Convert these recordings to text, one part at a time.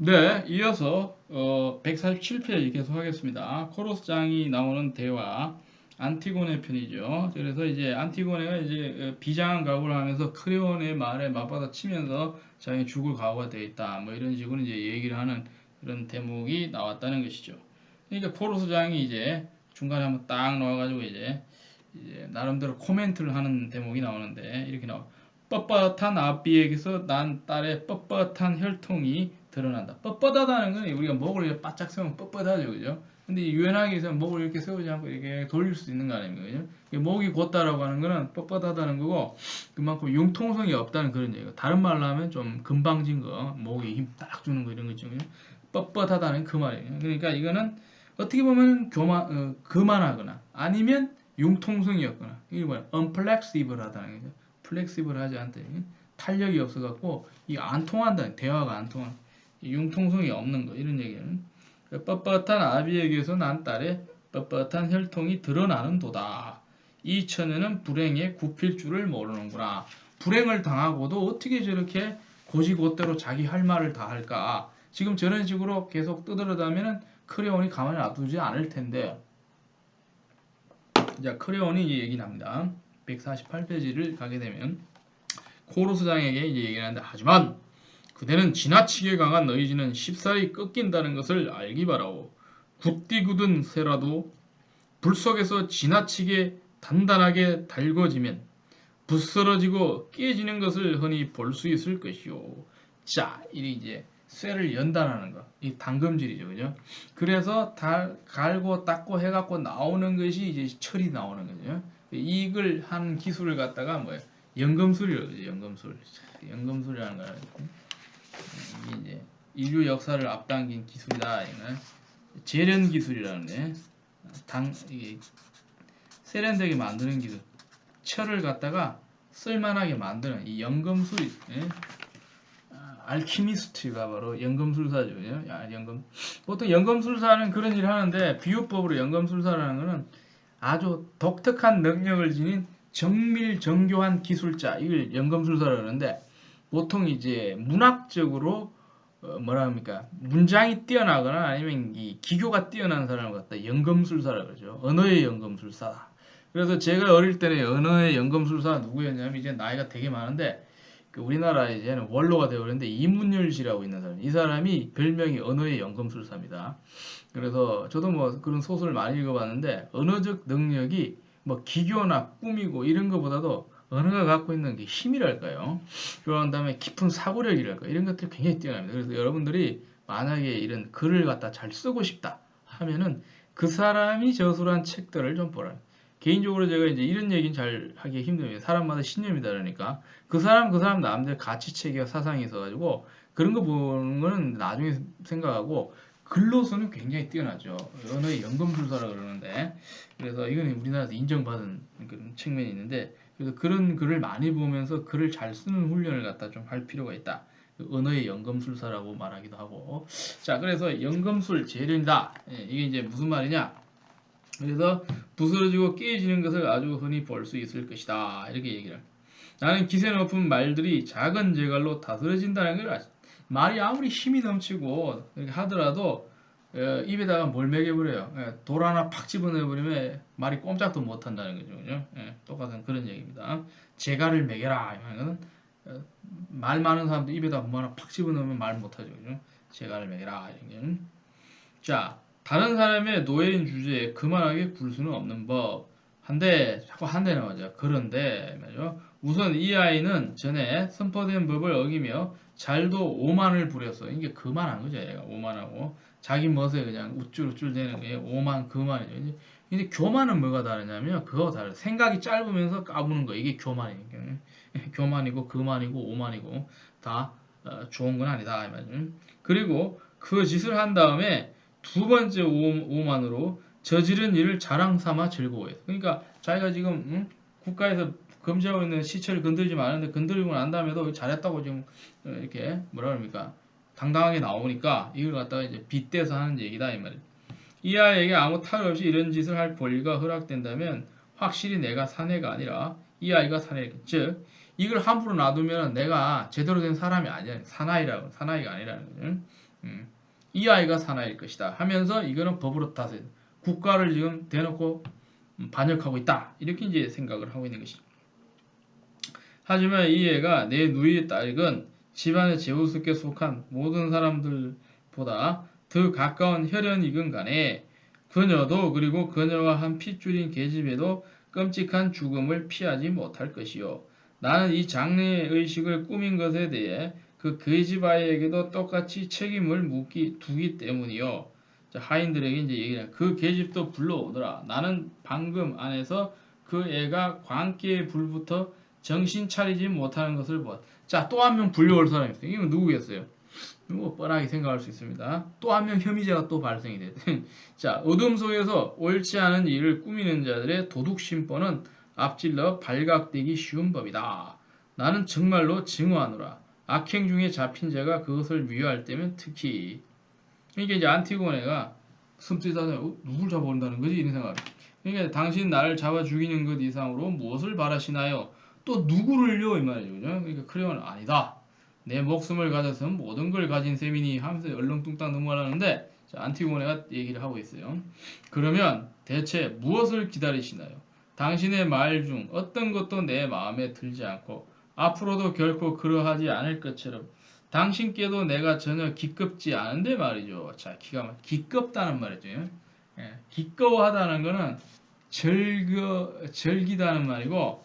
네, 이어서 147페이지 계속 하겠습니다. 코러스장이 나오는 대화, 안티고네 편이죠. 그래서 이제 안티고네가 이제 비장한 각오를 하면서 크레온의 말에 맞받아 치면서 자기 죽을 각오가 되어 있다. 뭐 이런 식으로 이제 얘기를 하는 그런 대목이 나왔다는 것이죠. 그러니까 코러스장이 이제 중간에 한번 딱 나와가지고 이제 나름대로 코멘트를 하는 대목이 나오는데 이렇게 나와. 뻣뻣한 앞비에게서 난 딸의 뻣뻣한 혈통이 드러난다. 뻣뻣하다는 건 우리가 목을 이렇게 바짝 세우면 뻣뻣하죠, 그죠? 근데 유연하게 해서 목을 이렇게 세우지 않고 이렇게 돌릴 수 있는 거 아닙니까, 그죠? 목이 곧다라고 하는 거는 뻣뻣하다는 거고 그만큼 융통성이 없다는 그런 얘기고 다른 말로 하면 좀 금방진 거, 목에 힘 딱 주는 거 이런 거 있죠, 그죠? 뻣뻣하다는 그 말이에요. 그러니까 이거는 어떻게 보면 교만하거나 아니면 융통성이 없거나 이게 뭐야? unflexible하다는 거죠. 플렉시블하지 않다. 탄력이 없어갖고 이게 안 통한다. 대화가 안 통한. 융통성이 없는 거 이런 얘기는 뻣뻣한 아비에게서 난 딸의 뻣뻣한 혈통이 드러나는 도다. 이 처녀는 불행에 굽힐 줄을 모르는구나. 불행을 당하고도 어떻게 저렇게 고지고대로 자기 할 말을 다 할까? 지금 저런 식으로 계속 떠들어다면은 크레온이 가만히 놔두지 않을 텐데. 자, 크레온이 이제 얘기 납니다. 148페이지를 가게 되면 코르스장에게 이제 얘기를 하는데 하지만 그대는 지나치게 강한 의지는 쉽사리 꺾인다는 것을 알기 바라오. 굳디 굳은 새라도 불 속에서 지나치게 단단하게 달궈지면 부스러지고 깨지는 것을 흔히 볼 수 있을 것이오. 자, 이 이제 쇠를 연단하는 거. 이 당금질이죠, 그죠? 그래서 갈고 닦고 해갖고 나오는 것이 이제 철이 나오는 거죠. 이걸 한 기술을 갖다가 뭐예요? 연금술이라고 그러죠, 연금술. 연금술이라는 거는 이게 이제 인류 역사를 앞당긴 기술이다. 이거는 재련 기술이라는데 이게 세련되게 만드는 기술. 철을 갖다가 쓸만하게 만드는 이 연금술이 알키미스트가 바로 연금술사죠. 보통 연금술사는 그런 일을 하는데 비유법으로 연금술사라는 것은 아주 독특한 능력을 지닌 정밀정교한 기술자 이걸 연금술사라고 그러는데 보통 이제 문학적으로 뭐라 합니까 문장이 뛰어나거나 아니면 이 기교가 뛰어난 사람을 갖다 연금술사라고 그러죠. 언어의 연금술사. 그래서 제가 어릴 때는 언어의 연금술사가 누구였냐면 이제 나이가 되게 많은데 그 우리나라에 이제는 원로가 되어버렸는데 이문열 씨라고 있는 사람. 이 사람이 별명이 언어의 연금술사입니다. 그래서 저도 뭐 그런 소설을 많이 읽어봤는데 언어적 능력이 뭐 기교나 꿈이고 이런 것보다도 언어가 갖고 있는 게 힘이랄까요. 그런 다음에 깊은 사고력이랄까 이런 것들이 굉장히 뛰어납니다. 그래서 여러분들이 만약에 이런 글을 갖다 잘 쓰고 싶다 하면은 그 사람이 저술한 책들을 좀 보라. 개인적으로 제가 이제 이런 얘기는 잘 하기 힘듭니다. 사람마다 신념이 다르니까 그 사람 나름대로 가치체계와 사상이 있어가지고 그런 거 보는 거는 나중에 생각하고 글로서는 굉장히 뛰어나죠. 언어의 연금술사라고 그러는데 그래서 이거는 우리나라에서 인정받은 그런 측면이 있는데 그래서 그런 글을 많이 보면서 글을 잘 쓰는 훈련을 갖다 좀 할 필요가 있다. 언어의 연금술사라고 말하기도 하고 자 그래서 연금술 재련이다. 이게 이제 무슨 말이냐 그래서 부스러지고 깨지는 것을 아주 흔히 볼 수 있을 것이다. 이렇게 얘기를. 나는 기세 높은 말들이 작은 재갈로 다스려진다는 걸 알았어. 말이 아무리 힘이 넘치고 이렇게 하더라도 입에다가 뭘 먹여버려요. 돌 하나 팍 집어넣어버리면 말이 꼼짝도 못한다는 거죠. 그죠? 똑같은 그런 얘기입니다. 재갈을 먹여라. 이거는 말 많은 사람도 입에다 뭐 하나 팍 집어넣으면 말 못하죠. 그죠? 재갈을 먹여라. 이런 게. 자, 다른 사람의 노예인 주제에 그만하게 굴 수는 없는 법. 한데, 자꾸 한대 나오죠. 그런데, 말이죠. 우선 이 아이는 전에 선포된 법을 어기며 잘도 오만을 부렸어. 이게 그만한 거죠. 얘가 오만하고. 자기 멋에 그냥 우쭐우쭐 대는 게 오만, 그만이죠. 근데 교만은 뭐가 다르냐면, 그거가 다르요 생각이 짧으면서 까부는 거. 이게 교만이니까. 교만이고, 그만이고, 오만이고, 다 좋은 건 아니다. 이 말이죠. 그리고 그 짓을 한 다음에 두 번째 오만으로 저지른 일을 자랑 삼아 즐거워해요. 그러니까 자기가 지금 국가에서 금지하고 있는 시체를 건드리지 말았는데 건드리고 난 다음에도 잘했다고 지금 이렇게 뭐라 그럽니까 당당하게 나오니까 이걸 갖다가 이제 빗대서 하는 얘기다 이 말이에요. 이 아이에게 아무 탈 없이 이런 짓을 할 권리가 허락된다면 확실히 내가 사내가 아니라 이 아이가 사내일 즉 이걸 함부로 놔두면 내가 제대로 된 사람이 아니야 사나이가 아니라는 거죠. 이 아이가 사나이일 것이다 하면서 이거는 법으로 다스려 국가를 지금 대놓고 반역하고 있다 이렇게 이제 생각을 하고 있는 것이죠. 하지만 이 애가 내 누이의 딸이건 집안의 제후스께 속한 모든 사람들보다 더 가까운 혈연이건 간에 그녀도 그리고 그녀와 한 핏줄인 계집애도 끔찍한 죽음을 피하지 못할 것이요. 나는 이 장래의식을 꾸민 것에 대해 그 계집아이에게도 똑같이 책임을 두기 때문이요. 하인들에게 이제 얘기해. 그 계집도 불러오더라. 나는 방금 안에서 그 애가 광기에 불부터 정신 차리지 못하는 것을 본. 자, 또 한 명 불려올 사람이 있어요. 이건 누구겠어요? 이거 뻔하게 생각할 수 있습니다. 또 한 명 혐의자가 또 발생이 돼. 자, 어둠 속에서 옳지 않은 일을 꾸미는 자들의 도둑심보는 앞질러 발각되기 쉬운 법이다. 나는 정말로 증오하노라. 악행 중에 잡힌 자가 그것을 미워할 때면 특히 이게 이제 안티고네가 숨뜨다가 누굴 잡아온다는 거지? 이런 생각. 그러니까 당신 나를 잡아 죽이는 것 이상으로 무엇을 바라시나요? 또 누구를요? 이 말이죠. 그죠? 그러니까 크레온은 아니다. 내 목숨을 가져서는 모든 걸 가진 셈이니 하면서 얼렁뚱땅 넘어가려는데 안티고네가 얘기를 하고 있어요. 그러면 대체 무엇을 기다리시나요? 당신의 말 중 어떤 것도 내 마음에 들지 않고 앞으로도 결코 그러하지 않을 것처럼 당신께도 내가 전혀 기껍지 않은데 말이죠. 자, 기껍다는 말이죠. 예, 기꺼워하다는 거는 즐기다는 말이고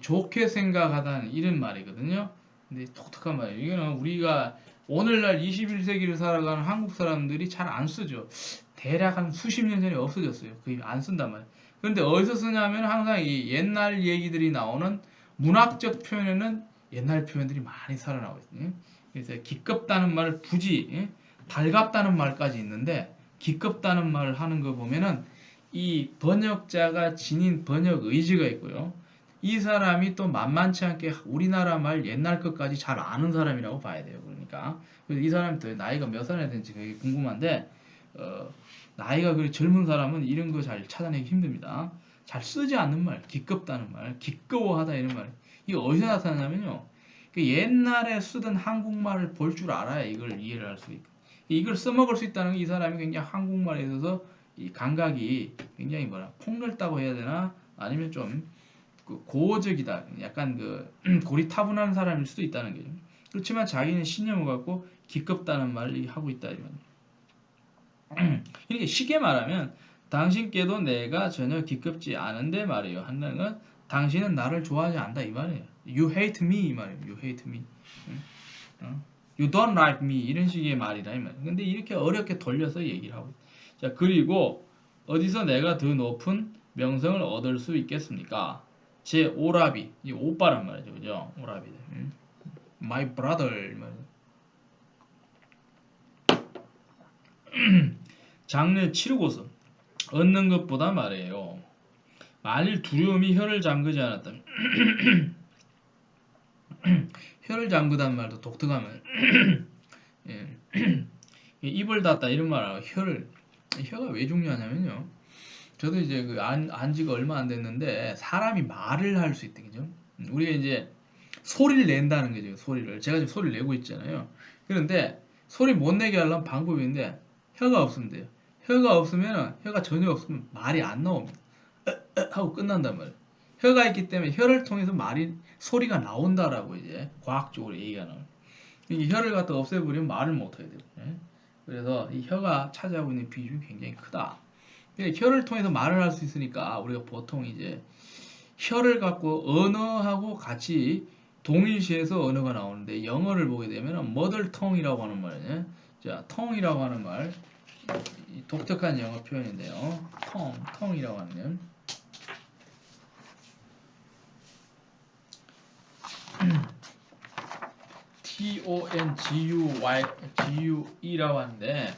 좋게 생각하다는 이런 말이거든요. 근데 독특한 말이에요. 이거는 우리가 오늘날 21세기를 살아가는 한국 사람들이 잘 안 쓰죠. 대략 한 수십 년 전에 없어졌어요. 거의 안 쓴단 말이에요. 그런데 어디서 쓰냐면 항상 이 옛날 얘기들이 나오는 문학적 표현에는 옛날 표현들이 많이 살아나고 있어요. 그래서 기껍다는 말을 굳이 달갑다는 말까지 있는데 기껍다는 말을 하는 거 보면은 이 번역자가 지닌 번역 의지가 있고요. 이 사람이 또 만만치 않게 우리나라 말 옛날 것까지 잘 아는 사람이라고 봐야 돼요. 그러니까 그래서 이 사람이 또 나이가 몇 살이나 되는지 그게 궁금한데 나이가 그리 젊은 사람은 이런 거 잘 찾아내기 힘듭니다. 잘 쓰지 않는 말, 기껍다는 말, 기꺼워하다 이런 말. 이게 어디서 나타나냐면요. 그 옛날에 쓰던 한국말을 볼 줄 알아야 이걸 이해를 할 수 있고 이걸 써먹을 수 있다는 게 이 사람이 굉장히 한국말에 있어서 이 감각이 굉장히 폭넓다고 해야 되나 아니면 좀 고어적이다 약간 고리타분한 사람일 수도 있다는 거죠. 그렇지만 자기는 신념을 갖고 기껍다는 말을 하고 있다 이런. 이렇게 쉽게 말하면 당신께도 내가 전혀 기껍지 않은데 말이에요. 한다는 건 당신은 나를 좋아하지 않다 이 말이에요. You hate me 이 말이에요. You hate me. You don't like me 이런 식의 말이다 이 말이에요. 근데 이렇게 어렵게 돌려서 얘기를 하고. 자 그리고 어디서 내가 더 높은 명성을 얻을 수 있겠습니까? 제 오라비, 이 오빠란 말이죠, 그죠? 오라비들. My brother 말이죠. 장래 치르고서 얻는 것보다 말이에요. 만일 두려움이 혀를 잠그지 않았다면 혀를 잠그다는 말도 독특한 말. 예. 입을 닫다 이런 말하고 혀가 왜 중요하냐면요. 저도 이제 안 지가 얼마 안 됐는데 사람이 말을 할 수 있다 그죠? 우리가 이제 소리를 낸다는 거죠. 소리를 제가 지금 소리를 내고 있잖아요. 그런데 소리 못 내게 하려면 방법이 있는데 혀가 없으면 돼요. 혀가 전혀 없으면 말이 안 나옵니다. 하고 끝난단 말이에요. 혀가 있기 때문에 혀를 통해서 소리가 나온다라고 이제 과학적으로 얘기하는. 이 혀를 갖다 없애버리면 말을 못 하게 돼요. 그래서 이 혀가 차지하고 있는 비중이 굉장히 크다. 혀를 통해서 말을 할 수 있으니까 우리가 보통 이제 혀를 갖고 언어하고 같이 동일시해서 언어가 나오는데 영어를 보게 되면 mother tongue이라고 하는 말이에요. 자, tongue이라고 하는 말 독특한 영어 표현인데요. tongue이라고 하는 tongue이라고 하는데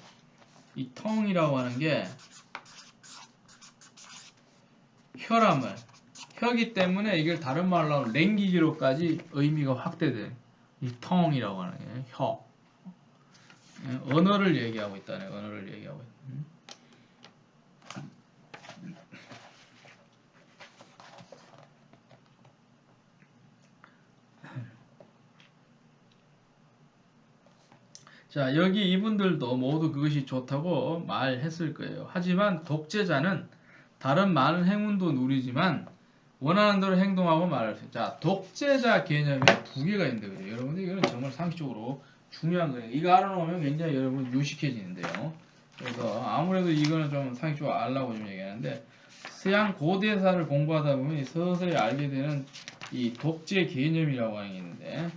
이 tongue이라고 하는 게 혀란 말. 혀기 때문에 이걸 다른 말로 하면 랭귀지로까지 의미가 확대돼. 이 tongue이라고 하는 게 혀. 언어를 얘기하고 있다네. 언어를 얘기하고 있다. 자, 여기 이분들도 모두 그것이 좋다고 말했을 거예요. 하지만 독재자는 다른 많은 행운도 누리지만 원하는 대로 행동하고 말할 수 있어요. 자, 독재자 개념에 두 개가 있는데, 그죠? 여러분들 이거는 정말 상식적으로 중요한 거예요. 이거 알아놓으면 굉장히 여러분 유식해지는데요. 그래서 아무래도 이거는 좀 상식적으로 알라고 좀 얘기하는데, 서양 고대사를 공부하다 보면 서서히 알게 되는 이 독재 개념이라고 하는 게 있는데,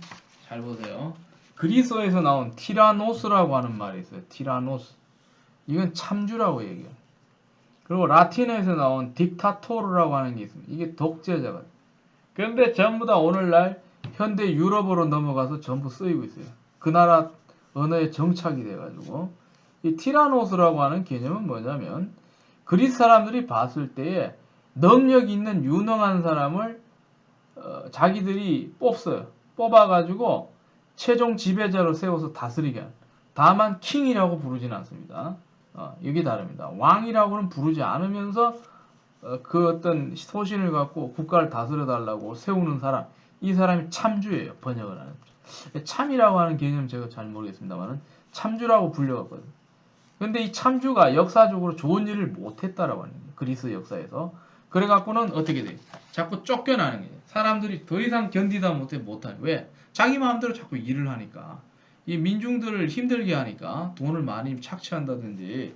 잘 보세요. 그리스어에서 나온 티라노스라고 하는 말이 있어요. 티라노스. 이건 참주라고 얘기해요. 그리고 라틴어에서 나온 딕타토르라고 하는 게 있습니다. 이게 독재자가. 그런데 전부 다 오늘날 현대 유럽으로 넘어가서 전부 쓰이고 있어요. 그 나라 언어에 정착이 돼가지고. 이 티라노스라고 하는 개념은 뭐냐면 그리스 사람들이 봤을 때에 능력 있는 유능한 사람을 자기들이 뽑어요. 뽑아가지고 최종 지배자로 세워서 다스리게 하는. 다만 킹이라고 부르진 않습니다. 이게 다릅니다. 왕이라고는 부르지 않으면서 그 어떤 소신을 갖고 국가를 다스려 달라고 세우는 사람, 이 사람이 참주예요. 번역을 하는. 참이라고 하는 개념 제가 잘 모르겠습니다만은 참주라고 불려갔거든요. 근데 이 참주가 역사적으로 좋은 일을 못했다라고 하는 거예요. 그리스 역사에서. 그래갖고는 어떻게 돼요? 자꾸 쫓겨나는 거예요. 사람들이 더 이상 견디다 못하는. 왜? 자기 마음대로 자꾸 일을 하니까. 이 민중들을 힘들게 하니까 돈을 많이 착취한다든지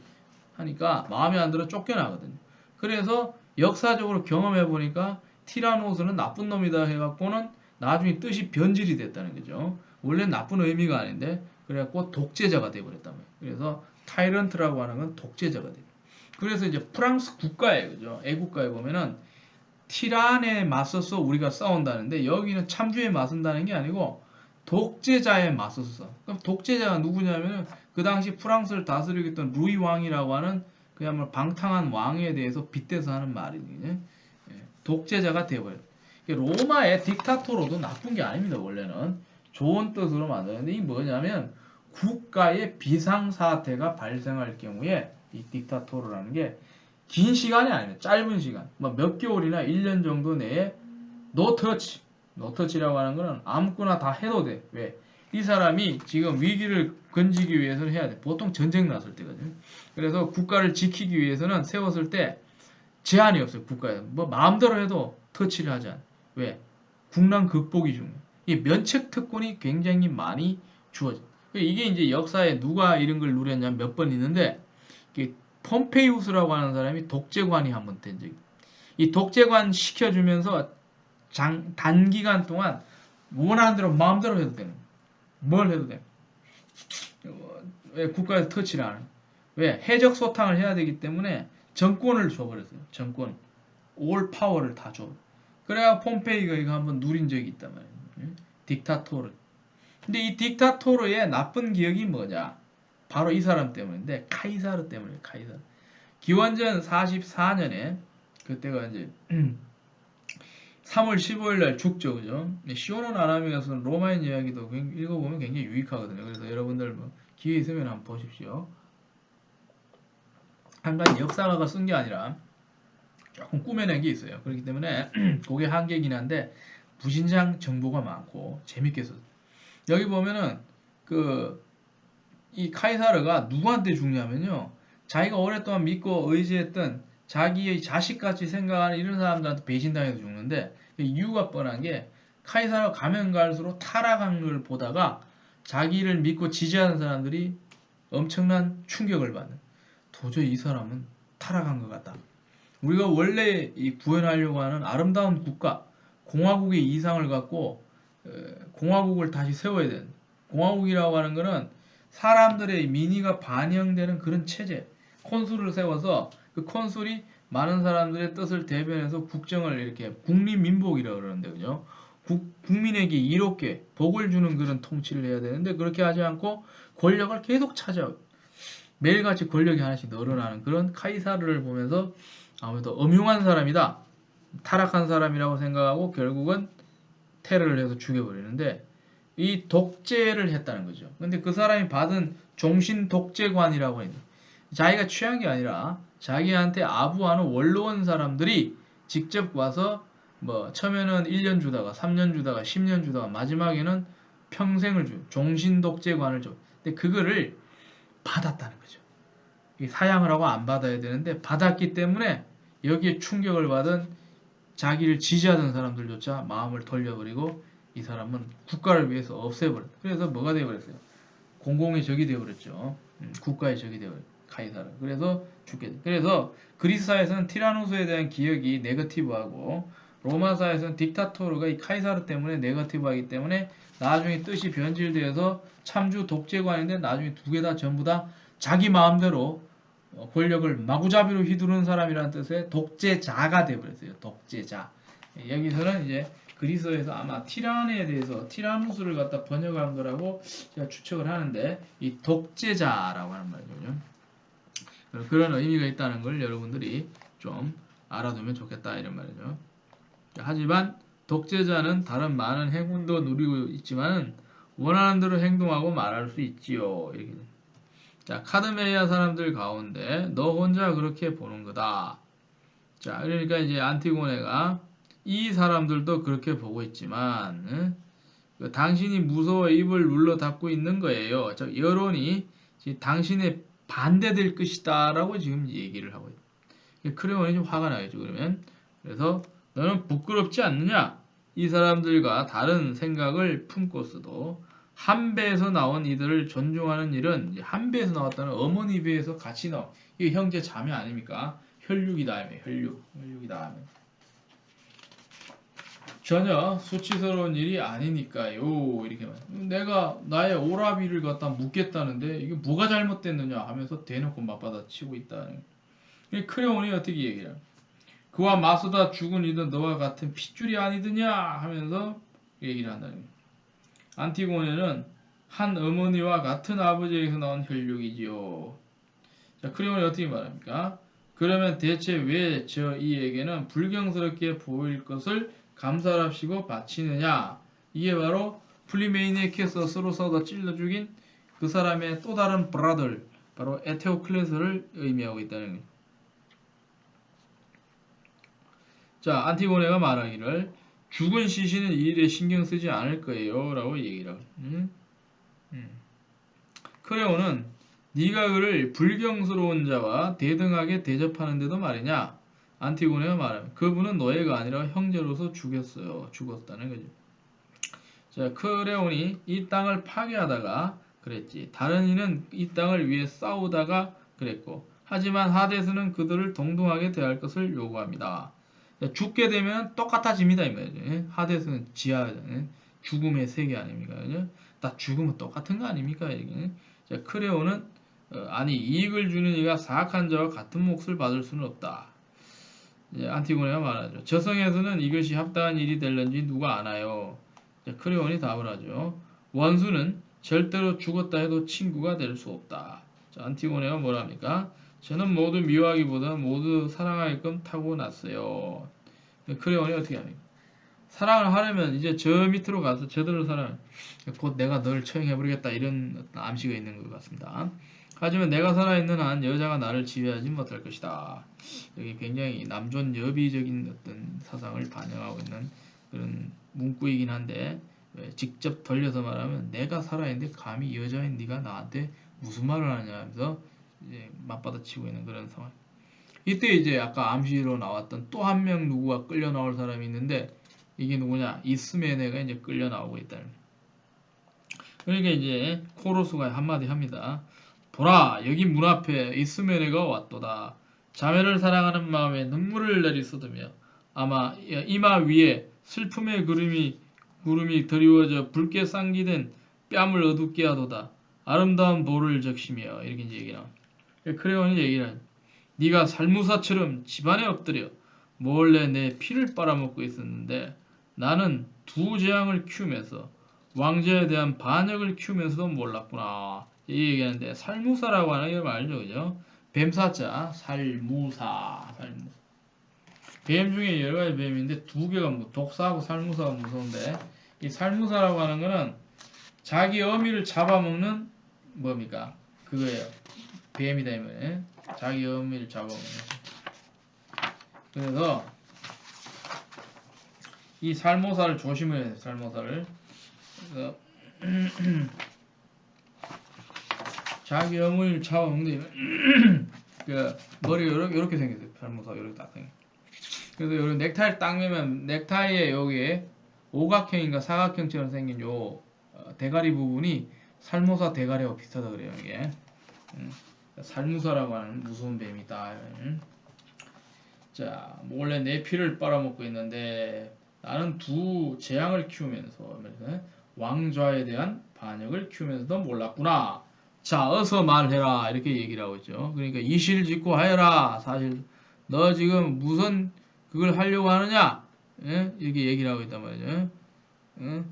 하니까 마음에 안 들어 쫓겨나거든요. 그래서 역사적으로 경험해 보니까 티라노스는 나쁜 놈이다 해갖고는 나중에 뜻이 변질이 됐다는 거죠. 원래 나쁜 의미가 아닌데 그래갖고 독재자가 돼버렸단 말이에요. 그래서 타이런트라고 하는 건 독재자가 돼요. 그래서 이제 프랑스 국가에 그죠? 애국가에 보면은 티란에 맞서서 우리가 싸운다는데 여기는 참주에 맞선다는 게 아니고 독재자에 맞섰어. 그럼 독재자가 누구냐면 그 당시 프랑스를 다스리고 있던 루이 왕이라고 하는 그야말로 방탕한 왕에 대해서 빗대서 하는 말이거든요. 독재자가 되어버렸어. 로마의 딕타토로도 나쁜 게 아닙니다. 원래는 좋은 뜻으로 만드는데 이 뭐냐면 국가의 비상사태가 발생할 경우에 이 딕타토르라는 게 긴 시간이 아니에요. 짧은 시간. 뭐 몇 개월이나 1년 정도 내에 노터치. 노터치라고 하는 거는 아무거나 다 해도 돼. 왜? 이 사람이 지금 위기를 건지기 위해서는 해야 돼. 보통 전쟁 났을 때거든요. 그래서 국가를 지키기 위해서는 세웠을 때 제한이 없어요. 국가에. 뭐 마음대로 해도 터치를 하지 않아. 왜? 국난 극복이 중요해. 이 면책 특권이 굉장히 많이 주어져. 이게 이제 역사에 누가 이런 걸 누렸냐면 몇 번 있는데 이게 폼페이우스라고 하는 사람이 독재관이 한 번 된 적이. 이 독재관 시켜주면서 단기간 동안 원하는 대로 마음대로 해도 되는. 뭘 해도 돼. 왜 국가에서 터치를 안 해? 왜? 해적 소탕을 해야 되기 때문에 정권을 줘버렸어요. 정권. 올 파워를 다 줘. 그래야 폼페이가 이거 한번 누린 적이 있단 말이에요. 딕타토르. 근데 이 딕타토르의 나쁜 기억이 뭐냐? 바로 이 사람 때문인데 카이사르 때문에 카이사르. 기원전 44년에 그때가 이제 3월 15일 날 죽죠, 그죠? 시오노 나나미가서 로마인 이야기도 읽어보면 굉장히 유익하거든요. 그래서 여러분들 뭐 기회 있으면 한번 보십시오. 한 가지 역사가가 쓴 게 아니라 조금 꾸며낸 게 있어요. 그렇기 때문에 그게 한계이긴 한데 무진장 정보가 많고 재밌게 썼어요. 여기 보면은 이 카이사르가 누구한테 죽냐면요. 자기가 오랫동안 믿고 의지했던 자기의 자식같이 생각하는 이런 사람들한테 배신당해서 죽는데 이유가 뻔한 게 카이사르가 가면 갈수록 타락한 걸 보다가 자기를 믿고 지지하는 사람들이 엄청난 충격을 받는. 도저히 이 사람은 타락한 것 같다. 우리가 원래 구현하려고 하는 아름다운 국가, 공화국의 이상을 갖고 공화국을 다시 세워야 되는. 공화국이라고 하는 것은 사람들의 민의가 반영되는 그런 체제, 콘술을 세워서 그 콘술이 많은 사람들의 뜻을 대변해서 국정을 이렇게 국민민복이라고 그러는데, 그죠? 국민에게 이롭게 복을 주는 그런 통치를 해야 되는데 그렇게 하지 않고 권력을 계속 차지하고 매일같이 권력이 하나씩 늘어나는 그런 카이사르를 보면서 아무래도 음흉한 사람이다, 타락한 사람이라고 생각하고 결국은 테러를 해서 죽여버리는데 이 독재를 했다는 거죠. 근데 그 사람이 받은 종신 독재관이라고 했는데 자기가 취한 게 아니라 자기한테 아부하는 원로원 사람들이 직접 와서 뭐 처음에는 1년 주다가 3년 주다가 10년 주다가 마지막에는 평생을 줘. 종신 독재관을 줘. 근데 그거를 받았다는 거죠. 사양을 하고 안 받아야 되는데 받았기 때문에 여기에 충격을 받은 자기를 지지하던 사람들조차 마음을 돌려버리고 이 사람은 국가를 위해서 없애버렸다. 그래서 뭐가 되어버렸어요? 공공의 적이 되어버렸죠. 국가의 적이 되어버렸어요. 카이사르. 그래서 죽게 돼. 그래서 그리스사에서는 티라노스에 대한 기억이 네거티브하고 로마사에서는 딕타토르가 이 카이사르 때문에 네거티브하기 때문에 나중에 뜻이 변질되어서 참주 독재관인데 나중에 두 개 다 전부 다 자기 마음대로 권력을 마구잡이로 휘두르는 사람이라는 뜻의 독재자가 되어버렸어요. 독재자. 여기서는 이제 그리스어에서 아마 티란에 대해서 티라누스를 갖다 번역한 거라고 제가 추측을 하는데 이 독재자라고 하는 말이죠. 그런 의미가 있다는 걸 여러분들이 좀 알아두면 좋겠다 이런 말이죠. 하지만 독재자는 다른 많은 행운도 누리고 있지만 원하는 대로 행동하고 말할 수 있지요. 이렇게. 자, 카드메이아 사람들 가운데 너 혼자 그렇게 보는 거다. 자, 그러니까 이제 안티고네가 이 사람들도 그렇게 보고 있지만 당신이 무서워 입을 눌러 닫고 있는 거예요. 저 여론이 당신의 반대될 것이다 라고 지금 얘기를 하고 있어요. 크레온이 좀 화가 나겠죠. 그러면 그래서 너는 부끄럽지 않느냐? 이 사람들과 다른 생각을 품고서도 한배에서 나온 이들을 존중하는 일은 한배에서 나왔다는 어머니 배에서 같이 나온 이게 형제 자매 아닙니까? 혈육이다 하면 혈육이다 하면 전혀 수치스러운 일이 아니니까요. 이렇게 내가 나의 오라비를 갖다 묻겠다는데 이게 뭐가 잘못됐느냐 하면서 대놓고 맞받아치고 있다는. 크레온이 어떻게 얘기해요? 그와 맞서다 죽은 이든 너와 같은 핏줄이 아니더냐 하면서 얘기를 한다는 거예요. 안티고네는 한 어머니와 같은 아버지에게서 나온 혈육이지요. 자, 크레온이 어떻게 말합니까? 그러면 대체 왜 저 이에게는 불경스럽게 보일 것을 감사합시고 바치느냐? 이게 바로 플리메이네케 스스로 쏟아 찔러 죽인 그 사람의 또 다른 브라들, 바로 에테오클레스를 의미하고 있다는 거예요. 자, 안티고네가 말하기를 죽은 시신은 이 일에 신경 쓰지 않을 거예요 라고 얘기를 하고 크레온은 네가 그를 불경스러운 자와 대등하게 대접하는데도 말이냐 안티고네가 말하면 그분은 너희가 아니라 형제로서 죽었다는 거죠. 자, 크레온이 이 땅을 파괴하다가 그랬지. 다른 이는 이 땅을 위해 싸우다가 그랬고 하지만 하데스는 그들을 동등하게 대할 것을 요구합니다. 죽게 되면 똑같아집니다. 이 말이죠. 하데스는 지하 죽음의 세계 아닙니까? 다 죽으면 똑같은 거 아닙니까? 자, 크레온은 아니 이익을 주는 이가 사악한 자와 같은 몫을 받을 수는 없다. 안티고네가 말하죠. 저성에서는 이것이 합당한 일이 될런지 누가 아나요? 자, 크레온이 답을 하죠. 원수는 절대로 죽었다 해도 친구가 될 수 없다. 자, 안티고네가 뭐랍니까? 저는 모두 미워하기보다 모두 사랑하게끔 타고났어요. 크레온이 어떻게 합니까? 사랑을 하려면 이제 저 밑으로 가서 저들을 사랑, 곧 내가 널 처형해버리겠다 이런 어떤 암시가 있는 것 같습니다. 하지만 내가 살아있는 한 여자가 나를 지배하지 못할 것이다. 여기 굉장히 남존 여비적인 어떤 사상을 반영하고 있는 그런 문구이긴 한데 직접 돌려서 말하면 내가 살아있는데 감히 여자인 네가 나한테 무슨 말을 하냐 하면서 이제 맞받아치고 있는 그런 상황. 이때 이제 아까 암시로 나왔던 또 한 명 누구가 끌려 나올 사람이 있는데 이게 누구냐? 이스메네가 이제 끌려 나오고 있다는. 그러니까 이제 코로스가 한마디 합니다. 보라, 여기 문 앞에 이스메네가 왔도다. 자매를 사랑하는 마음에 눈물을 내리쏟으며 아마 이마 위에 슬픔의 구름이 드리워져 붉게 상기된 뺨을 어둡게 하도다. 아름다운 볼을 적시며 이렇게 이제 얘기나. 크레온이 얘기를 하죠. 네가 살무사처럼 집안에 엎드려 몰래 내 피를 빨아먹고 있었는데 나는 두 재앙을 키우면서 왕자에 대한 반역을 키우면서도 몰랐구나. 이 얘기하는데 살무사라고 하는 게 말이죠. 그죠? 뱀사자, 살무사. 뱀 중에 여러 가지 뱀인데 두 개가 독사하고 살무사가 무서운데 이 살무사라고 하는 거는 자기 어미를 잡아먹는 뭡니까? 그거예요. 뱀이다 이 말이에요. 자기 어미를 잡아먹는. 그래서 이 살모사를 조심해야 돼요. 살모사를. 그래서 자기 어머니를 잡아먹는데 그 머리가 요렇게 생겼어요. 살모사 요렇게 딱 생겼어요. 그래서 요 넥타이를 딱 매면 넥타이에 여기에 오각형인가 사각형처럼 생긴 요 대가리 부분이 살모사 대가리하고 비슷하다 그래요. 이게 살무사라고 하는 무서운 뱀이다. 자, 몰래 내 피를 빨아먹고 있는데 나는 두 재앙을 키우면서 왕좌에 대한 반역을 키우면서도 몰랐구나. 자, 어서 말해라. 이렇게 얘기를 하고 있죠. 그러니까 이실직고 하여라. 사실 너 지금 무슨 그걸 하려고 하느냐? 예? 이렇게 얘기를 하고 있단 말이죠. 예?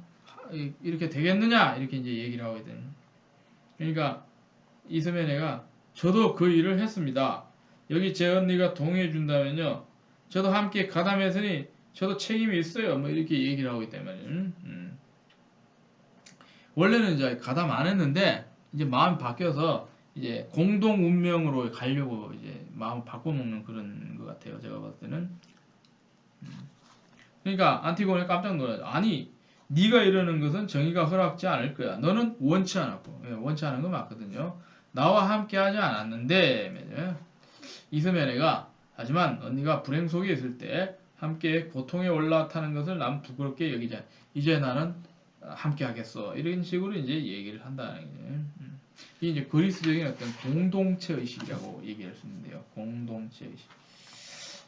이렇게 되겠느냐? 이렇게 이제 얘기를 하고 있거든. 그러니까 이스메네가 저도 그 일을 했습니다. 여기 제 언니가 동의해 준다면요. 저도 함께 가담했으니 저도 책임이 있어요. 뭐 이렇게 얘기를 하고 있단 말이에요. 원래는 이제 가담 안 했는데 이제 마음이 바뀌어서 이제 공동 운명으로 가려고 이제 마음 바꿔먹는 그런 것 같아요. 제가 봤을 때는. 그러니까 안티고네 깜짝 놀라요. 아니 네가 이러는 것은 정의가 허락지 않을 거야. 너는 원치 않았고 원치 않은 거 맞거든요. 나와 함께 하지 않았는데 이스메네가 하지만 언니가 불행 속에 있을 때 함께 고통에 올라타는 것을 난 부끄럽게 여기자. 이제 나는 함께 하겠어. 이런 식으로 이제 얘기를 한다는 게 이게 이제 그리스적인 어떤 공동체 의식이라고 얘기할 수 있는데요. 공동체 의식.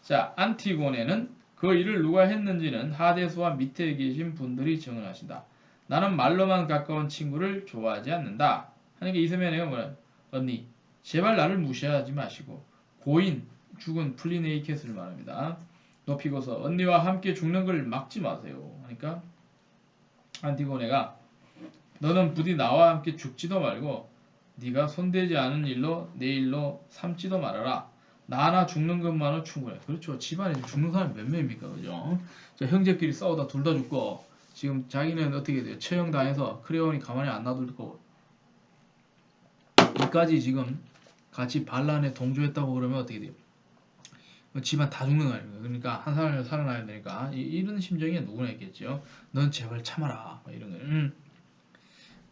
자, 안티고네는 그 일을 누가 했는지는 하데스와 밑에 계신 분들이 증언하신다. 나는 말로만 가까운 친구를 좋아하지 않는다. 하는 게 이스메네가 뭐라? 언니, 제발 나를 무시하지 마시고 고인 죽은 플리네이켓을 말합니다. 높이고서 언니와 함께 죽는 걸 막지 마세요. 그러니까 안티고네가 너는 부디 나와 함께 죽지도 말고 네가 손대지 않은 일로 내 일로 삼지도 말아라. 나 하나 죽는 것만은 충분해. 그렇죠. 집안에 죽는 사람이 몇 명입니까? 그죠? 자, 형제끼리 싸우다 둘 다 죽고 지금 자기는 어떻게 돼요? 처형당해서 크레온이 가만히 안 놔둘 거고 이까지 지금 같이 반란에 동조했다고 그러면 어떻게 돼요? 집안 다 죽는 거 아닙니까? 그러니까 한 사람이 살아나야 되니까 이런 심정이 누구나 있겠죠. 넌 제발 참아라. 이런 거.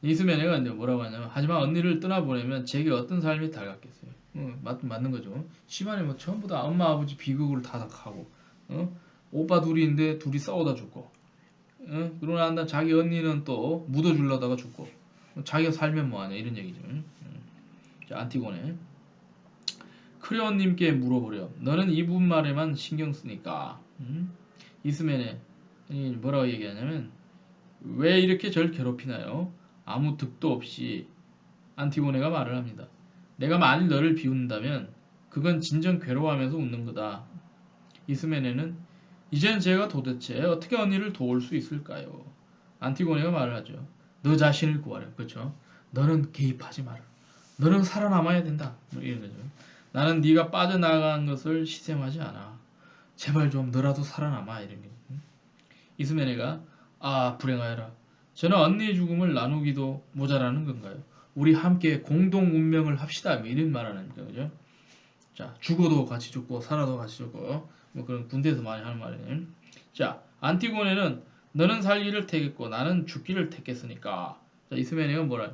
이스메네가 이제 뭐라고 하냐면 하지만 언니를 떠나보내면 제게 어떤 삶이 달갑겠어요. 맞는 거죠. 집안에 뭐 전부 다 엄마 아버지 비극을 다 하고 오빠 둘이 있는데 둘이 싸우다 죽고 그러고 난다 자기 언니는 또 묻어주려다가 죽고 자기가 살면 뭐하냐 이런 얘기죠. 자, 안티고네 크레온님께 물어보려. 너는 이분 말에만 신경 쓰니까. 이스메네 뭐라고 얘기하냐면 왜 이렇게 절 괴롭히나요? 아무 득도 없이 안티고네가 말을 합니다. 내가 만일 너를 비웃는다면 그건 진정 괴로워하면서 웃는 거다. 이스메네는 이젠 제가 도대체 어떻게 언니를 도울 수 있을까요? 안티고네가 말을 하죠. 너 자신을 구하라. 그렇죠? 너는 개입하지 마라. 너는 살아남아야 된다. 뭐 이런 거죠. 나는 네가 빠져나간 것을 희생하지 않아. 제발 좀 너라도 살아남아. 이런 게. 이스메네가 불행하여라. 저는 언니의 죽음을 나누기도 모자라는 건가요? 우리 함께 공동 운명을 합시다. 뭐 이런 말하는 거죠. 자, 죽어도 같이 죽고 살아도 같이 죽고 뭐 그런 군대에서 많이 하는 말이에요. 자, 안티고네는 너는 살기를 택했고 나는 죽기를 택했으니까. 자, 이스메네가 뭐라?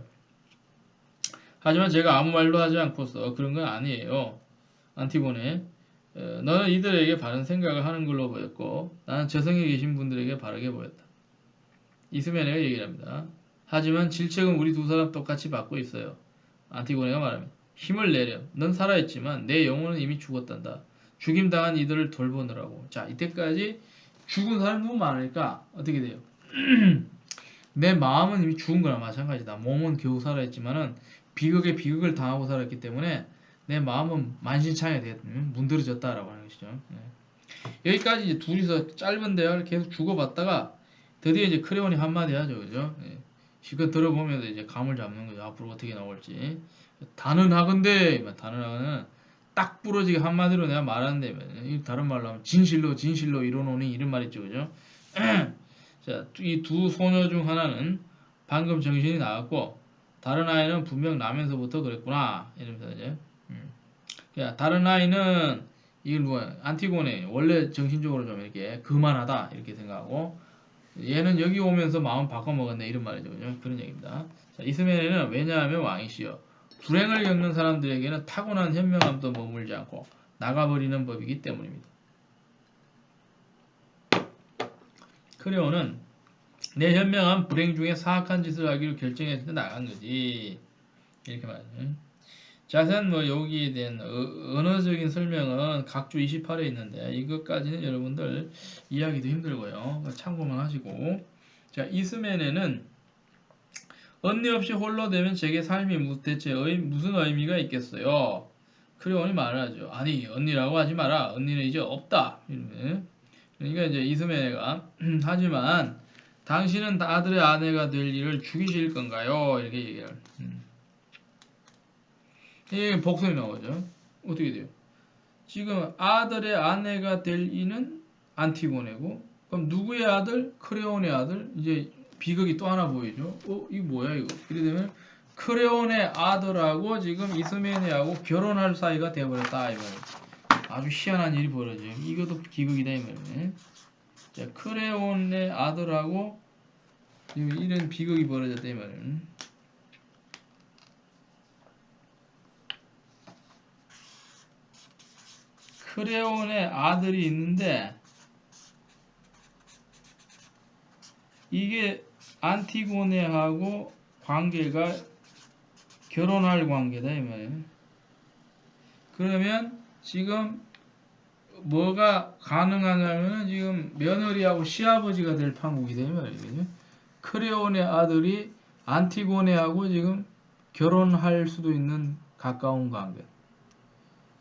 하지만 제가 아무 말도 하지 않고서 그런 건 아니에요. 안티고네, 너는 이들에게 바른 생각을 하는 걸로 보였고 나는 저승에 계신 분들에게 바르게 보였다. 이스메네가 얘기를 합니다. 하지만 질책은 우리 두 사람 똑같이 받고 있어요. 안티고네가 말합니다. 힘을 내려. 넌 살아있지만 내 영혼은 이미 죽었단다. 죽임당한 이들을 돌보느라고. 자, 이때까지 죽은 사람이 너무 많으니까 어떻게 돼요? 내 마음은 이미 죽은 거나 마찬가지다. 몸은 겨우 살아있지만은 비극에 비극을 당하고 살았기 때문에 내 마음은 만신창이 문드러졌다라고 하는 것이죠. 여기까지 이제 둘이서 짧은 대화를 계속 주고받다가 드디어 이제 크레온이 한마디 하죠. 그죠? 실컷 들어보면서 이제 감을 잡는 거죠. 앞으로 어떻게 나올지. 단언하건대, 단언하건은 딱 부러지게 한마디로 내가 말하는데, 다른 말로 하면 진실로 이뤄놓으니 이런 말 있죠. 그죠? 자, 이 두 소녀 중 하나는 방금 정신이 나갔고, 다른 아이는 분명 나면서부터 그랬구나. 이러면서 이제. 야, 다른 아이는 이걸 뭐야? 안티고네 원래 정신적으로 좀 이렇게 그만하다 이렇게 생각하고 얘는 여기 오면서 마음 바꿔먹었네 이런 말이죠. 그죠? 그런 얘기입니다. 자, 이스메네는 왜냐하면 왕이시여 불행을 겪는 사람들에게는 타고난 현명함도 머물지 않고 나가버리는 법이기 때문입니다. 크레온은 내 현명한 불행 중에 사악한 짓을 하기로 결정했을 때 나간 거지. 이렇게 말해요. 자세한 여기에 대한 언어적인 설명은 각주 28에 있는데 이것까지는 여러분들 이해하기도 힘들고요. 참고만 하시고. 자, 이스메네는 언니 없이 홀로 되면 제게 삶이 대체 무슨 의미가 있겠어요? 크레온이 말하죠. 아니, 언니라고 하지 마라. 언니는 이제 없다. 그러니까 이제 이스메네가 하지만 당신은 아들의 아내가 될 일을 죽이실 건가요? 이렇게 얘기해요. 이게 복선이 나오죠. 어떻게 돼요? 지금 아들의 아내가 될 이는 안티고네고, 그럼 누구의 아들? 크레온의 아들? 이제 비극이 또 하나 보이죠. 이거 뭐야 이거? 이래 되면 크레온의 아들하고 지금 이스메네하고 결혼할 사이가 돼버렸다 이 말이에요. 아주 희한한 일이 벌어져요. 이것도 비극이다 이 말이에요. 자, 크레온의 아들하고 지금 이런 비극이 벌어졌다 이 말이에요. 크레온의 아들이 있는데 이게 안티고네하고 관계가 결혼할 관계다 이 말이에요. 그러면 지금 뭐가 가능하냐면 지금 며느리하고 시아버지가 될 판국이다 이 말이에요. 크레온의 아들이 안티고네하고 지금 결혼할 수도 있는 가까운 관계.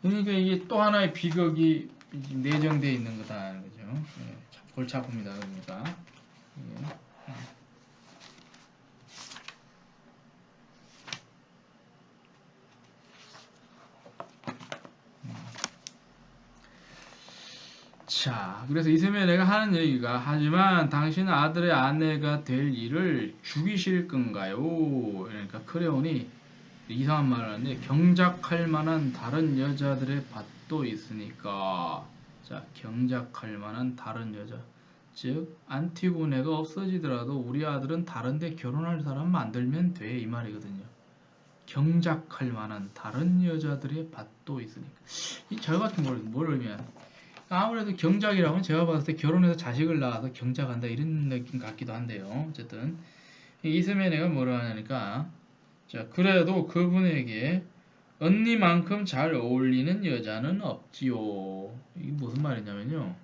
그러니까 이게 또 하나의 비극이 내정되어 있는 거다라는 거죠. 예, 골치 아픕니다. 그러니까. 예. 자, 그래서 이스마엘에게 하는 얘기가 하지만 당신은 아들의 아내가 될 일을 죽이실 건가요? 그러니까 크레온이 이상한 말을 하는데 경작할 만한 다른 여자들의 밭도 있으니까 자, 경작할 만한 다른 여자 즉 안티고네가 없어지더라도 우리 아들은 다른데 결혼할 사람 만들면 돼 이 말이거든요. 경작할 만한 다른 여자들의 밭도 있으니까 이 저 같은 뭘 의미하냐 아무래도 경작이라면 제가 봤을 때 결혼해서 자식을 낳아서 경작한다 이런 느낌 같기도 한데요. 어쨌든 이스메네가 뭐라 하냐니까 자 그래도 그분에게 언니만큼 잘 어울리는 여자는 없지요. 이게 무슨 말이냐면요.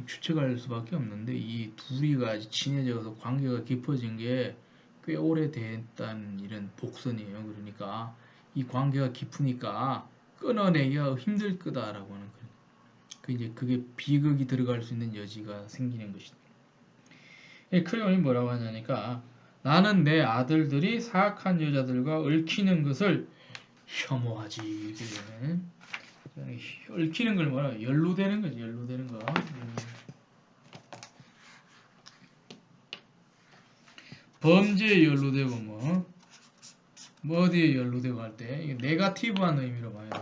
추측할 수밖에 없는데 이 둘이가 친해져서 관계가 깊어진 게 꽤 오래됐다는 이런 복선이에요. 그러니까 이 관계가 깊으니까 끊어내기가 힘들 거다라고 하는 거예요. 그게 비극이 들어갈 수 있는 여지가 생기는 것이다. 크레온이 뭐라고 하냐니까 나는 내 아들들이 사악한 여자들과 얽히는 것을 혐오하지. 이렇게 되네. 얽히는 걸 뭐라 연루되는 거지. 연루되는 거. 범죄에 연루되고 뭐 어디에 연루되고 할 때 이게 네거티브한 의미로 봐야 돼.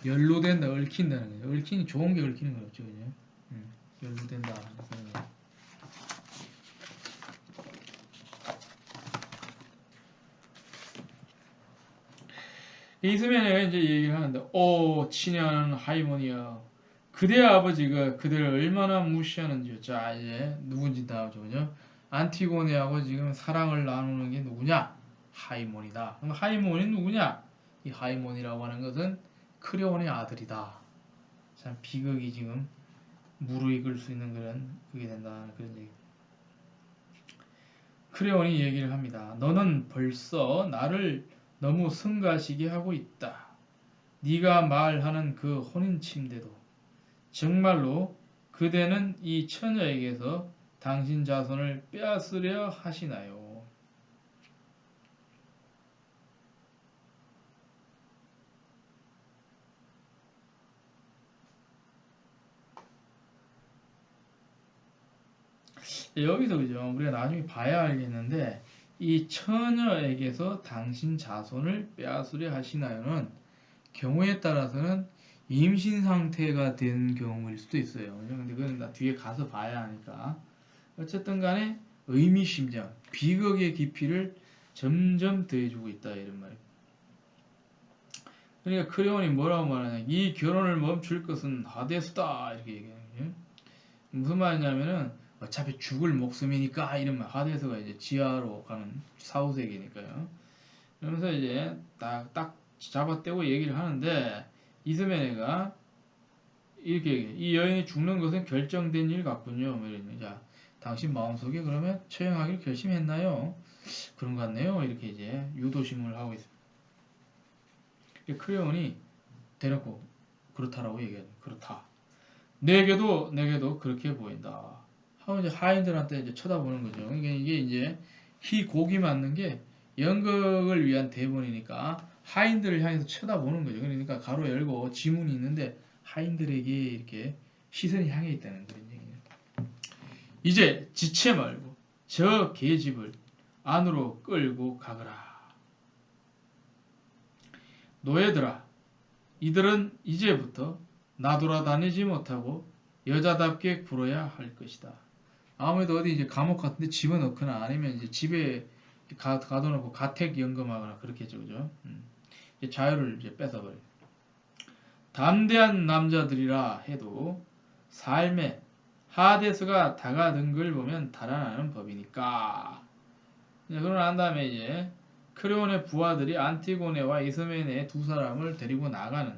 연루된다, 얽힌다는 거죠. 얽히는 좋은 게 얽히는 거죠, 그죠? 연루된다. 이스면에 이제 얘기를 하는데, 친애하는 하이모니야. 그대 아버지가 그대를 얼마나 무시하는지, 자, 이제 누군지 다 알죠, 그죠? 안티고네하고 지금 사랑을 나누는 게 누구냐? 하이몬이다. 그럼 하이몬이 누구냐? 이 하이몬이라고 하는 것은 크레온의 아들이다. 참 비극이 지금 무르익을 수 있는 그게 된다. 그런 얘기. 크레온이 얘기를 합니다. 너는 벌써 나를 너무 성가시게 하고 있다. 네가 말하는 그 혼인 침대도 정말로 그대는 이 처녀에게서 당신 자손을 빼앗으려 하시나요? 여기서 그죠? 우리가 나중에 봐야 알겠는데 이 처녀에게서 당신 자손을 빼앗으려 하시나요는 경우에 따라서는 임신 상태가 된 경우일 수도 있어요. 근데 그건 나 뒤에 가서 봐야 하니까. 어쨌든 간에 의미심장, 비극의 깊이를 점점 더해주고 있다 이런 말이에요. 그러니까 크레온이 뭐라고 말하냐. 이 결혼을 멈출 것은 하데스다. 이렇게 얘기해요. 무슨 말이냐면은 어차피 죽을 목숨이니까 이러면 하데스가 이제 지하로 가는 사후세계니까요. 그러면서 이제 딱 잡아떼고 얘기를 하는데 이스메네가 이렇게 얘기해. 이 여인이 죽는 것은 결정된 일 같군요. 뭐 이러면 자, 당신 마음속에 그러면 처형하기를 결심했나요? 그런 것 같네요. 이렇게 이제 유도심을 하고 있습니다. 크레온이 대놓고 그렇다라고 얘기해요. 그렇다. 내게도 그렇게 보인다. 하고 이제 하인들한테 이제 쳐다보는 거죠. 그러니까 이게 이제 희곡이 맞는 게 연극을 위한 대본이니까 하인들을 향해서 쳐다보는 거죠. 그러니까 가로 열고 지문이 있는데 하인들에게 이렇게 시선이 향해 있다는 그런 얘기예요. 이제 지체 말고 저 계집을 안으로 끌고 가거라. 노예들아, 이들은 이제부터 나돌아다니지 못하고 여자답게 굴어야 할 것이다. 아무래도 어디 이제 감옥 같은데 집어넣거나 아니면 이제 집에 가둬놓고 가택 연금하거나 그렇겠죠, 그죠? 이제 자유를 이제 뺏어버려. 담대한 남자들이라 해도 삶에 하데스가 다가든 걸 보면 달아나는 법이니까. 그러고 난 다음에 이제 크레온의 부하들이 안티고네와 이스메네 두 사람을 데리고 나가는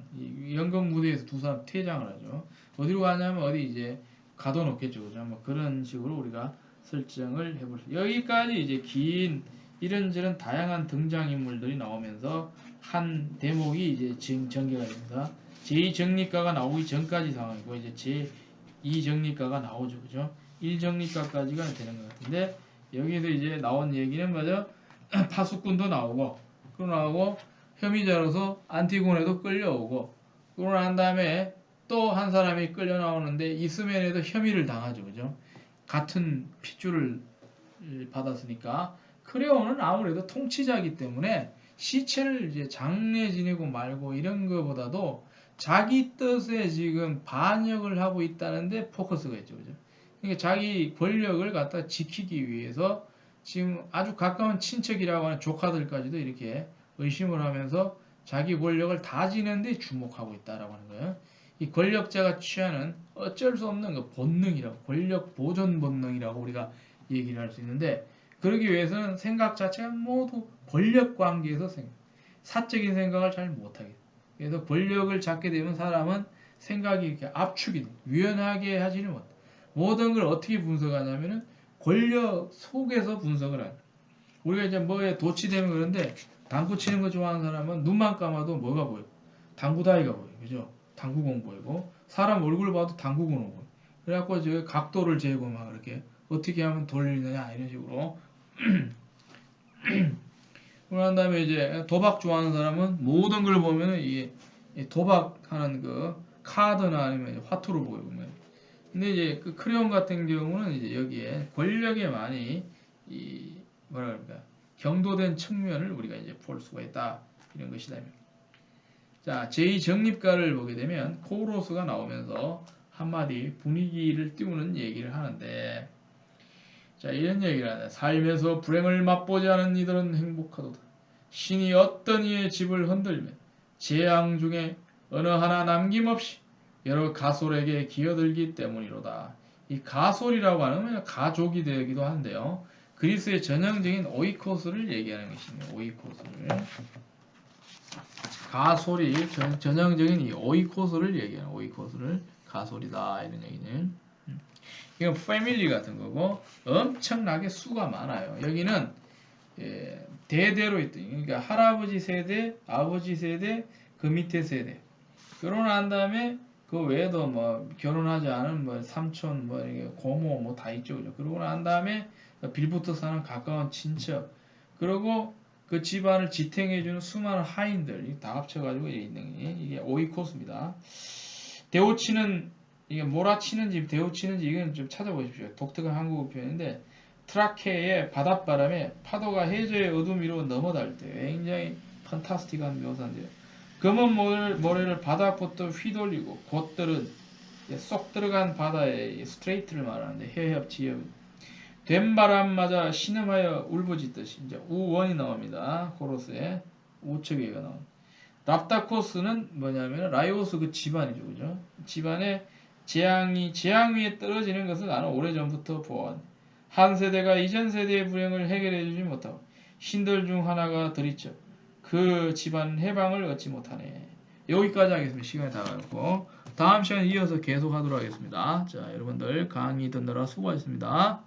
연금 무대에서 두 사람 퇴장을 하죠. 어디로 가냐면 어디 이제 가둬놓겠죠, 그죠? 뭐 그런 식으로 우리가 설정을 해볼 수. 여기까지 이제 긴 이런저런 다양한 등장인물들이 나오면서 한 대목이 이제 전개가 됩니다. 제2정리가가 나오기 전까지 상황이고 이제 제2정리가가 나오죠, 그죠? 1정리가까지가 되는 것 같은데 여기서 이제 나온 얘기는 뭐죠? 파수꾼도 나오고 그러고 나오고 혐의자로서 안티고네도 끌려오고 그러고 난 다음에 또 한 사람이 끌려 나오는데 이스메네도 혐의를 당하죠, 그죠? 같은 핏줄을 받았으니까 크레온은 아무래도 통치자이기 때문에 시체를 이제 장례 지내고 말고 이런 거보다도 자기 뜻에 지금 반역을 하고 있다는데 포커스가 있죠, 그죠? 그러니까 자기 권력을 갖다 지키기 위해서 지금 아주 가까운 친척이라고 하는 조카들까지도 이렇게 의심을 하면서 자기 권력을 다지는데 주목하고 있다라고 하는 거예요. 이 권력자가 취하는 어쩔 수 없는 그 본능이라고, 권력 보존 본능이라고 우리가 얘기를 할 수 있는데, 그러기 위해서는 생각 자체가 모두 권력 관계에서 사적인 생각을 잘 못하게. 그래서 권력을 잡게 되면 사람은 생각이 이렇게 압축이 돼. 유연하게 하지는 못해. 모든 걸 어떻게 분석하냐면은 권력 속에서 분석을 하는. 우리가 이제 뭐에 도취되면 그런데 당구 치는 거 좋아하는 사람은 눈만 감아도 뭐가 보여? 당구 다이가 보여. 그죠? 당구공 보이고 사람 얼굴 봐도 당구공 보여. 그래갖고 이제 각도를 재고 막 이렇게 어떻게 하면 돌리느냐 이런 식으로. 그런 다음에 이제 도박 좋아하는 사람은 모든 걸 보면은 이게 도박하는 그 카드나 아니면 화투로 보이고. 근데 이제 그 크레온 같은 경우는 이제 여기에 권력에 많이 뭐라 그럴까 경도된 측면을 우리가 이제 볼 수가 있다 이런 것이다. 자, 제2정립가를 보게 되면 코로스가 나오면서 한마디 분위기를 띄우는 얘기를 하는데, 자, 이런 얘기를 하네. 삶에서 불행을 맛보지 않은 이들은 행복하도다. 신이 어떤 이의 집을 흔들면 재앙 중에 어느 하나 남김없이 여러 가솔에게 기어들기 때문이로다. 이 가솔이라고 하면 가족이 되기도 한데요. 그리스의 전형적인 오이코스를 얘기하는 것입니다. 오이코스를. 가솔이 전형적인 이 오이코스를 얘기하는 오이코스를 가솔이다 이런 얘기는. 이건 패밀리 같은 거고 엄청나게 수가 많아요. 여기는 대대로 있던, 그러니까 할아버지 세대, 아버지 세대, 그 밑에 세대. 결혼한 다음에 그 외에도 뭐 결혼하지 않은 뭐 삼촌, 뭐 고모 뭐 다 있죠, 그죠? 그러고 난 다음에 빌붙어 사는 가까운 친척, 그리고 그 집안을 지탱해주는 수많은 하인들 다 합쳐가지고 있는 게 이게 오이코스입니다. 데오치는 이게 몰아치는지 데오치는지 이건 좀 찾아보십시오. 독특한 한국어 표현인데 트라케의 바닷바람에 파도가 해저의 어둠 위로 넘어달 때 굉장히 판타스틱한 묘사인데요. 검은 모래를 바닥부터 휘돌리고 곧들은 쏙 들어간 바다의 스트레이트를 말하는데 해협 지역 된 바람 맞아 신음하여 울부짖듯이 이제 우원이 나옵니다. 코러스에 우측에가 나옵니다. 납다코스는 뭐냐면 라이오스 그 집안이죠, 그죠? 집안의 재앙 위에 떨어지는 것을 나는 오래전부터 보아왔네. 한 세대가 이전 세대의 불행을 해결해주지 못하고 신들 중 하나가 들이쳐 그 집안 해방을 얻지 못하네. 여기까지 하겠습니다. 시간이 다 가고 다음 시간에 이어서 계속 하도록 하겠습니다. 자, 여러분들 강의 듣느라 수고하셨습니다.